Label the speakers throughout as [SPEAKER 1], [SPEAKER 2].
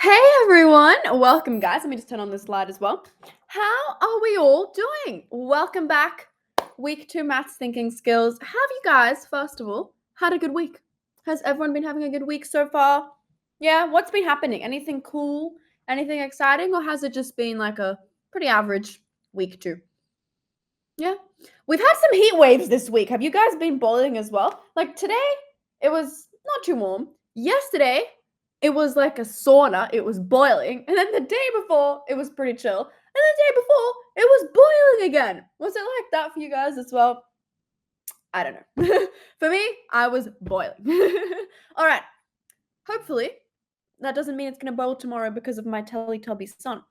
[SPEAKER 1] Hey everyone, welcome guys. Let me just turn on this slide as well. How are we all doing? Welcome back. Week 2 maths thinking skills. Have you guys, first of all, had a good week? Has everyone been having a good week so far? Yeah, what's been happening? Anything cool? Anything exciting? Or has it just been like a pretty average week 2? Yeah. We've had some heat waves this week. Have you guys been boiling as well? Like today, it was not too warm. Yesterday, it was like a sauna. It was boiling. And then the day before, it was pretty chill. And the day before, it was boiling again. Was it like that for you guys as well? I don't know. For me, I was boiling. All right. Hopefully, that doesn't mean it's going to boil tomorrow because of my Teletubby son.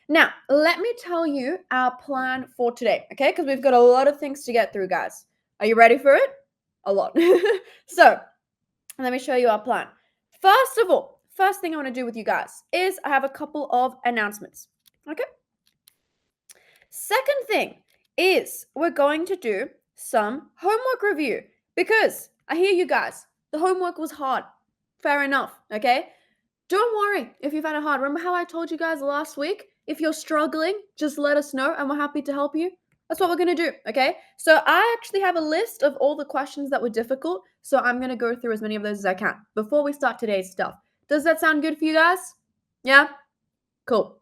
[SPEAKER 1] Now, let me tell you our plan for today, okay? Because we've got a lot of things to get through, guys. Are you ready for it? A lot. So, let me show you our plan. First of all, first thing I want to do with you guys is I have a couple of announcements, okay? Second thing is we're going to do some homework review because I hear you guys, the homework was hard. Fair enough, okay? Don't worry if you found it hard. Remember how I told you guys last week? If you're struggling, just let us know and we're happy to help you. That's what we're going to do, okay? So I actually have a list of all the questions that were difficult, so I'm going to go through as many of those as I can before we start today's stuff. Does that sound good for you guys? Yeah? Cool.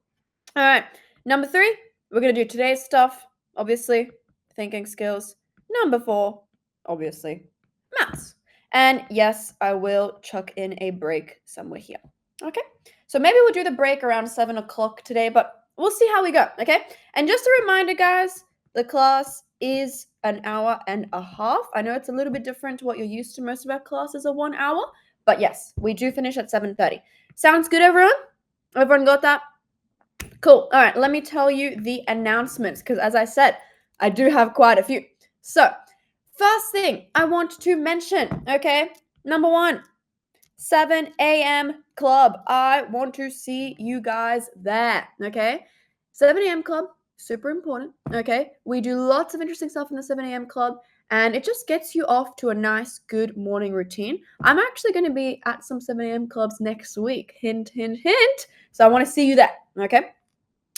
[SPEAKER 1] All right. Number 3, we're going to do today's stuff, obviously, thinking skills. Number 4, obviously, maths. And yes, I will chuck in a break somewhere here. Okay, so maybe we'll do the break around 7 o'clock today, but we'll see how we go, okay? And just a reminder, guys, the class is an hour and a half. I know it's a little bit different to what you're used to. Most of our classes are 1 hour, but yes, we do finish at 7:30. Sounds good, everyone? Everyone got that? Cool. All right, let me tell you the announcements, because as I said, I do have quite a few. So, first thing I want to mention, okay? Number 1, 7 a.m. club. I want to see you guys there, okay? 7 a.m. club, super important, okay? We do lots of interesting stuff in the 7 a.m. club, and it just gets you off to a nice, good morning routine. I'm actually going to be at some 7 a.m. clubs next week. Hint, hint, hint. So I want to see you there, okay?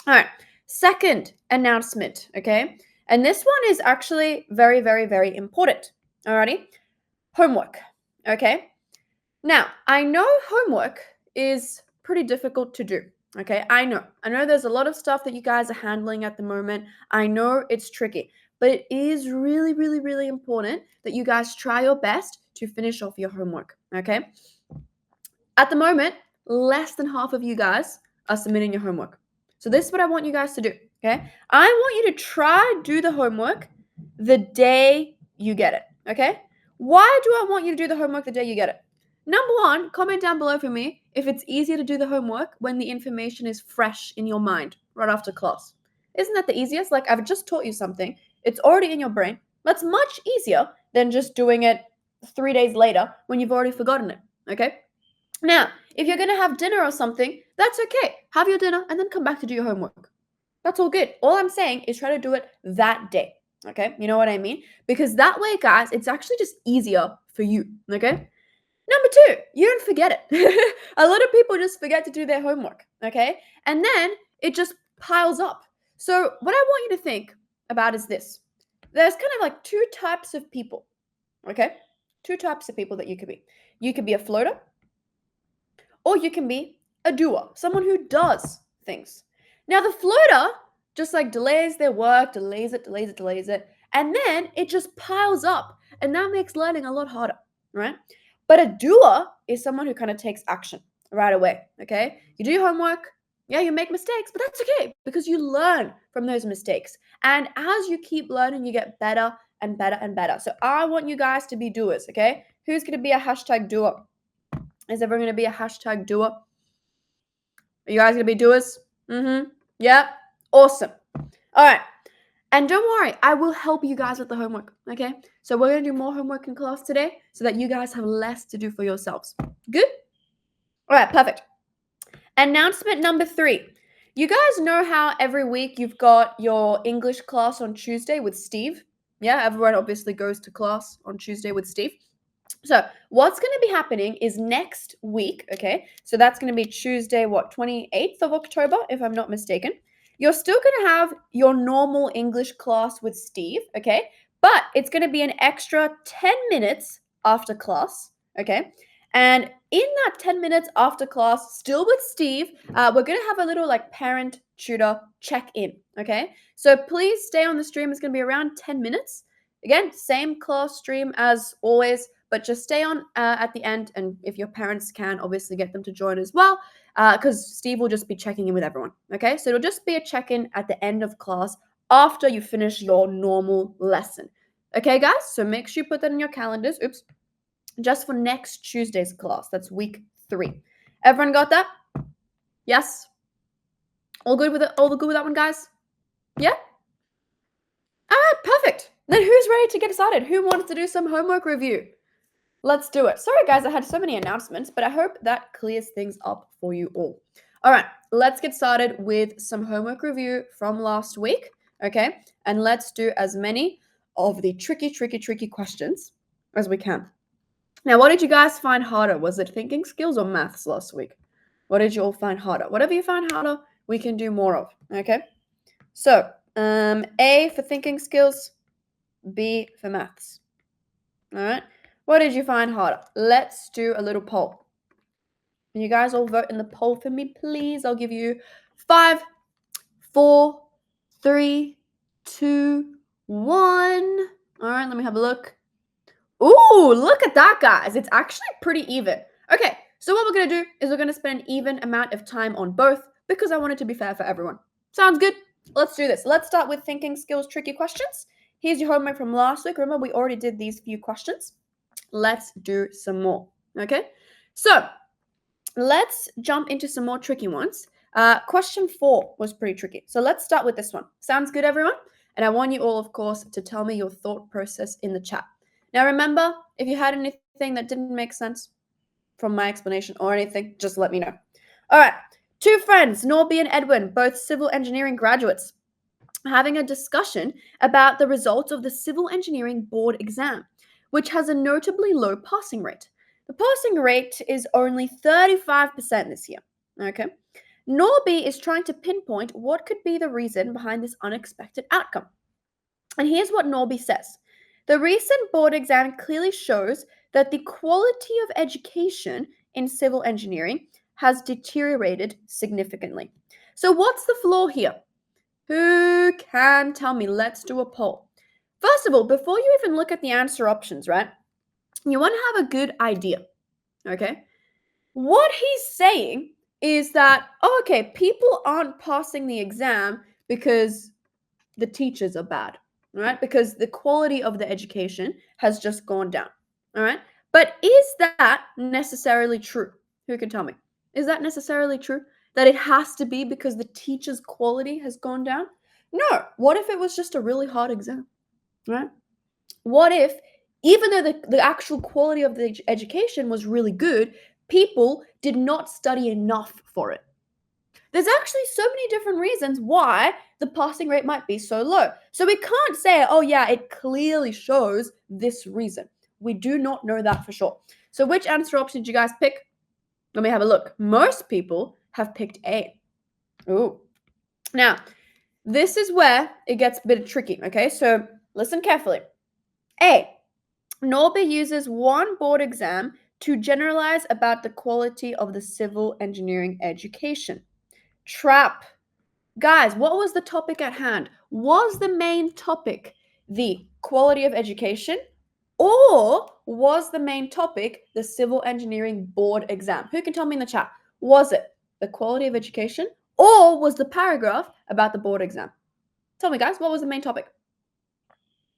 [SPEAKER 1] All right. Second announcement, okay? And this one is actually very, very, very important. Alrighty? Homework, okay? Now, I know homework is pretty difficult to do, okay? I know there's a lot of stuff that you guys are handling at the moment. I know it's tricky, but it is really, really, really important that you guys try your best to finish off your homework, okay? At the moment, less than half of you guys are submitting your homework. So this is what I want you guys to do, okay? I want you to try do the homework the day you get it, okay? Why do I want you to do the homework the day you get it? Number 1, comment down below for me if it's easier to do the homework when the information is fresh in your mind right after class. Isn't that the easiest? Like, I've just taught you something. It's already in your brain. That's much easier than just doing it 3 days later when you've already forgotten it, okay? Now, if you're going to have dinner or something, that's okay. Have your dinner and then come back to do your homework. That's all good. All I'm saying is try to do it that day, okay? You know what I mean? Because that way, guys, it's actually just easier for you, okay? Number 2, you don't forget it. A lot of people just forget to do their homework, okay? And then it just piles up. So what I want you to think about is this. There's kind of like 2 types of people, okay? 2 types of people that you could be. You could be a floater, or you can be a doer, someone who does things. Now, the floater just like delays their work, delays it, and then it just piles up, and that makes learning a lot harder, right? But a doer is someone who kind of takes action right away, okay? You do your homework, yeah, you make mistakes, but that's okay because you learn from those mistakes. And as you keep learning, you get better and better and better. So I want you guys to be doers, okay? Who's going to be a hashtag doer? Is everyone going to be a hashtag doer? Are you guys going to be doers? Yeah? Awesome. All right. And don't worry, I will help you guys with the homework, okay? So we're going to do more homework in class today so that you guys have less to do for yourselves. Good? All right, perfect. Announcement number 3. You guys know how every week you've got your English class on Tuesday with Steve? Yeah, everyone obviously goes to class on Tuesday with Steve. So what's going to be happening is next week, okay? So that's going to be Tuesday, 28th of October, if I'm not mistaken. You're still going to have your normal English class with Steve, okay? But it's going to be an extra 10 minutes after class, okay? And in that 10 minutes after class, still with Steve, we're going to have a little like parent tutor check in, okay? So please stay on the stream. It's going to be around 10 minutes. Again, same class stream as always, but just stay on at the end. And if your parents can, obviously get them to join as well, because Steve will just be checking in with everyone. Okay, so it'll just be a check in at the end of class after you finish your normal lesson. Okay, guys, so make sure you put that in your calendars. Oops, just for next Tuesday's class. That's week 3. Everyone got that? Yes? All good with it? All good with that one, guys? Yeah? All right, perfect. Then who's ready to get started? Who wants to do some homework review? Let's do it. Sorry, guys, I had so many announcements, but I hope that clears things up for you all. All right, let's get started with some homework review from last week, okay? And let's do as many of the tricky questions as we can. Now, what did you guys find harder? Was it thinking skills or maths last week? What did you all find harder? Whatever you find harder, we can do more of, okay? So, A for thinking skills, B for maths. All right. What did you find harder? Let's do a little poll. And you guys all vote in the poll for me, please. I'll give you 5, 4, 3, 2, 1. All right, let me have a look. Ooh, look at that, guys. It's actually pretty even. Okay, so what we're going to do is we're going to spend an even amount of time on both because I want it to be fair for everyone. Sounds good? Let's do this. Let's start with thinking skills tricky questions. Here's your homework from last week. Remember, we already did these few questions. Let's do some more, okay? So let's jump into some more tricky ones. Question 4 was pretty tricky. So let's start with this one. Sounds good, everyone? And I want you all, of course, to tell me your thought process in the chat. Now, remember, if you had anything that didn't make sense from my explanation or anything, just let me know. All right. 2 friends, Norby and Edwin, both civil engineering graduates, having a discussion about the results of the civil engineering board exam, which has a notably low passing rate. The passing rate is only 35% this year. Okay. Norby is trying to pinpoint what could be the reason behind this unexpected outcome. And here's what Norby says. The recent board exam clearly shows that the quality of education in civil engineering has deteriorated significantly. So what's the flaw here? Who can tell me? Let's do a poll. First of all, before you even look at the answer options, right? You want to have a good idea, okay? What he's saying is that, oh, okay, people aren't passing the exam because the teachers are bad, right? Because the quality of the education has just gone down, all right? But is that necessarily true? Who can tell me? Is that necessarily true? That it has to be because the teacher's quality has gone down? No. What if it was just a really hard exam, right? What if, even though the actual quality of the education was really good, people did not study enough for it? There's actually so many different reasons why the passing rate might be so low. So we can't say, oh yeah, it clearly shows this reason. We do not know that for sure. So which answer option did you guys pick? Let me have a look. Most people have picked A. Ooh. Now, this is where it gets a bit tricky, okay? So listen carefully. A. Norby uses one board exam to generalize about the quality of the civil engineering education. Trap. Guys, what was the topic at hand? Was the main topic the quality of education, or was the main topic the civil engineering board exam? Who can tell me in the chat? Was it the quality of education, or was the paragraph about the board exam? Tell me, guys, what was the main topic?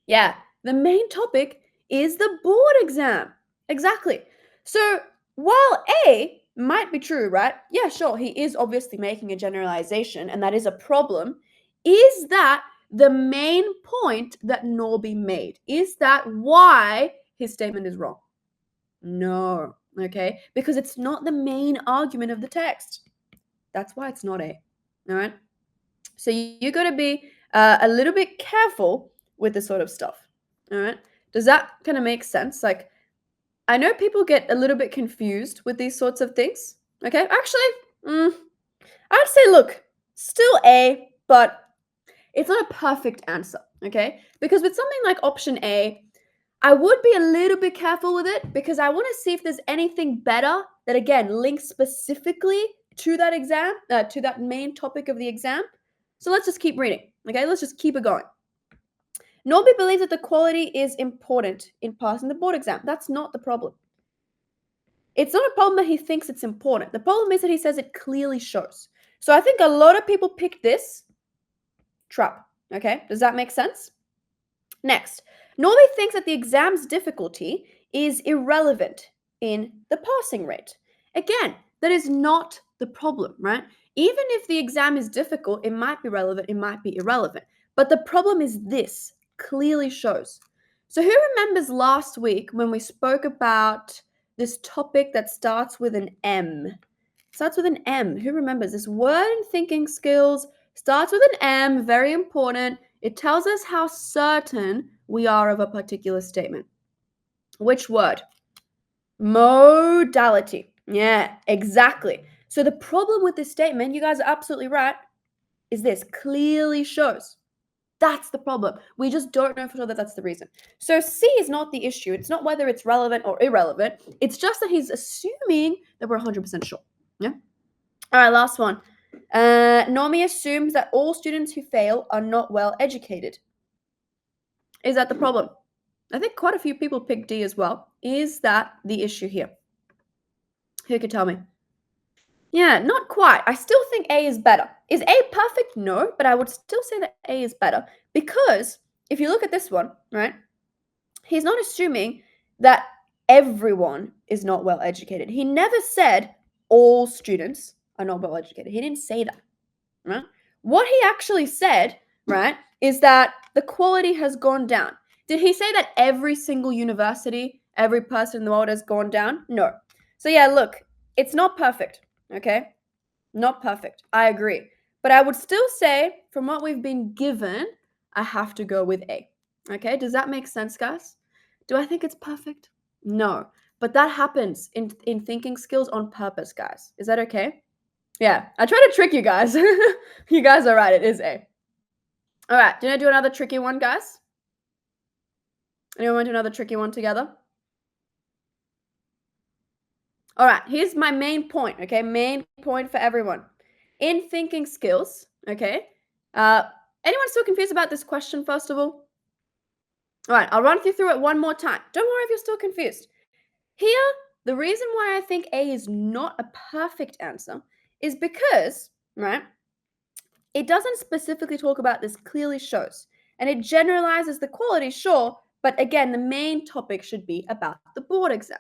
[SPEAKER 1] Yeah, the main topic is the board exam. Exactly. So while A might be true, right? Yeah, sure, he is obviously making a generalization, and that is a problem. Is that the main point that Norby made? Is that why his statement is wrong? No, okay? Because it's not the main argument of the text. That's why it's not A, all right? So you got to be a little bit careful with this sort of stuff, all right? Does that kind of make sense? Like, I know people get a little bit confused with these sorts of things. Okay, actually, I'd say, look, still A, but it's not a perfect answer. Okay, because with something like option A, I would be a little bit careful with it because I want to see if there's anything better that, again, links specifically to that exam, to that main topic of the exam. So let's just keep reading. Okay, let's just keep it going. Norby believes that the quality is important in passing the board exam. That's not the problem. It's not a problem that he thinks it's important. The problem is that he says it clearly shows. So I think a lot of people pick this trap. Okay, does that make sense? Next, Norby thinks that the exam's difficulty is irrelevant in the passing rate. Again, that is not the problem, right? Even if the exam is difficult, it might be relevant, it might be irrelevant. But the problem is this clearly shows. So who remembers last week when we spoke about this topic that starts with an M? Starts with an M. Who remembers? This word in thinking skills starts with an M, very important. It tells us how certain we are of a particular statement. Which word? Modality. Yeah, exactly. So the problem with this statement, you guys are absolutely right, is this clearly shows. That's the problem. We just don't know for sure that that's the reason. So C is not the issue. It's not whether it's relevant or irrelevant. It's just that he's assuming that we're 100% sure. Yeah. All right, last one. Normie assumes that all students who fail are not well educated. Is that the problem? I think quite a few people pick D as well. Is that the issue here? Who could tell me? Yeah, not quite. I still think A is better. Is A perfect? No, but I would still say that A is better because if you look at this one, right, he's not assuming that everyone is not well educated. He never said all students are not well educated. He didn't say that, right? What he actually said, right, is that the quality has gone down. Did he say that every single university, every person in the world has gone down? No. So yeah, look, it's not perfect, okay? Not perfect. I agree. But I would still say, from what we've been given, I have to go with A. Okay, does that make sense, guys? Do I think it's perfect? No. But that happens in thinking skills on purpose, guys. Is that okay? Yeah, I try to trick you guys. You guys are right, it is A. All right, do you want to do another tricky one, guys? Anyone want to do another tricky one together? All right, here's my main point, okay? Main point for everyone. In thinking skills, okay? Anyone still confused about this question, first of all? All right, I'll run you through it one more time. Don't worry if you're still confused. Here, the reason why I think A is not a perfect answer is because, right, it doesn't specifically talk about this clearly shows. And it generalizes the quality, sure, but again, the main topic should be about the board exam.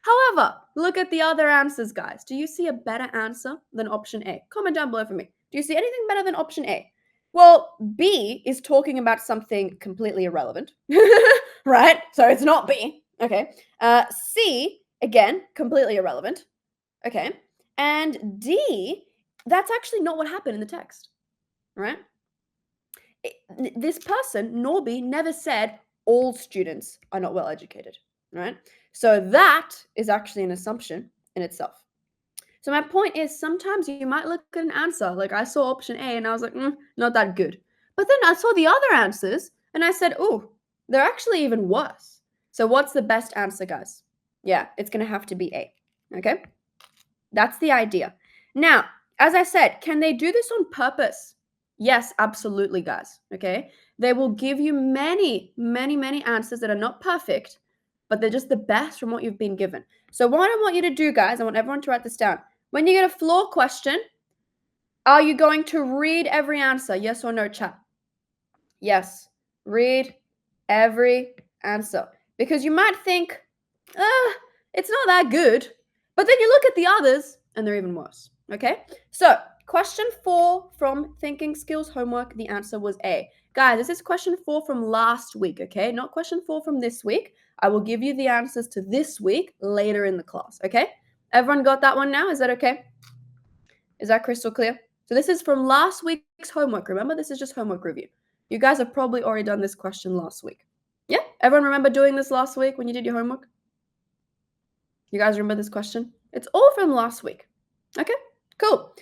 [SPEAKER 1] However, look at the other answers, guys. Do you see a better answer than option A? Comment down below for me. Do you see anything better than option A? Well, B is talking about something completely irrelevant, right? So it's not B. Okay. C, again, completely irrelevant. Okay. And D, that's actually not what happened in the text, right? This person, Norby, never said all students are not well educated, right? So that is actually an assumption in itself. So my point is sometimes you might look at an answer, like I saw option A and I was like, not that good. But then I saw the other answers and I said, oh, they're actually even worse. So what's the best answer, guys? Yeah, it's going to have to be A, okay? That's the idea. Now, as I said, can they do this on purpose? Yes, absolutely, guys, okay? They will give you many, many, many answers that are not perfect, but they're just the best from what you've been given. So what I want you to do, guys, I want everyone to write this down. When you get a floor question, are you going to read every answer? Yes or no, chat? Yes. Read every answer. Because you might think, it's not that good. But then you look at the others and they're even worse. Okay? So, question 4 from Thinking Skills Homework, the answer was A. Guys, this is question 4 from last week, okay? Not question 4 from this week. I will give you the answers to this week later in the class, okay? Everyone got that one now? Is that okay? Is that crystal clear? So this is from last week's homework. Remember, this is just homework review. You guys have probably already done this question last week. Yeah? Everyone remember doing this last week when you did your homework? You guys remember this question? It's all from last week. Okay, cool.